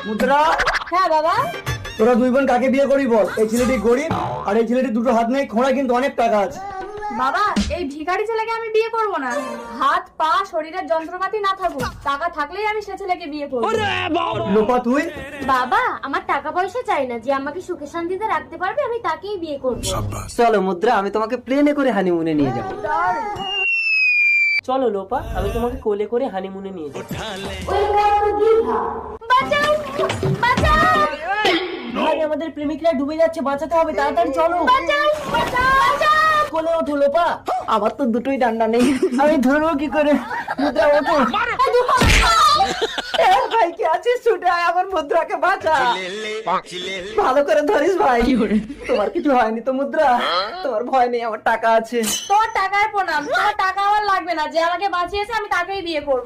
মুদ্রা, হ্যাঁ বাবা। তোরা দুই বোন কাকে বিয়ে করবি বল? এই ছেলেটি গরিব আর এই ছেলেটি দুটো হাত নেই, খোঁড়া কিন্তু অনেক টাকা আছে। বাবা এই ভিখারি ছেলেকে আমি বিয়ে করব না। হাত পা শরীরের যন্ত্রপাতি না থাকুক, টাকা থাকলেই আমি সে ছেলেকে বিয়ে করব। লোপা তুই? বাবা আমার টাকা পয়সা চাই না, যে আমাকে সুখে শান্তিতে রাখতে পারবে আমি তাকেই বিয়ে করব। চলো মুদ্রা, আমি তোমাকে প্লেনে করে হানিমুনে নিয়ে যাবো। চলো লোপা, আমি তোমাকে কোলে করে হানিমুনে নিয়ে যাবো। বাঁচাও বাঁচাও ভাই আমাদের প্রেমিকরা ডুবে যাচ্ছে, বাঁচাতে হবে, তাড়াতাড়ি চলো। বাঁচাও বাঁচাও। কোলে ওঠো লোপা। আমার তো দুটোই ডান্ডা নেই, আমি ধরবো কি করে? মুদ্রা ওঠো। ভাই কি আছিস? ছুটে আয়, আমার মুদ্রাকে বাঁচা। ভালো করে ধরিস ভাই। তোমার কিছু হয়নি তো মুদ্রা? তোমার ভয় নেই, আমার টাকা আছে। তোমার টাকায় প্রণাম, তোমার টাকা আমার লাগবে না। যে আমাকে বাঁচিয়েছে আমি তাকেই বিয়ে করব।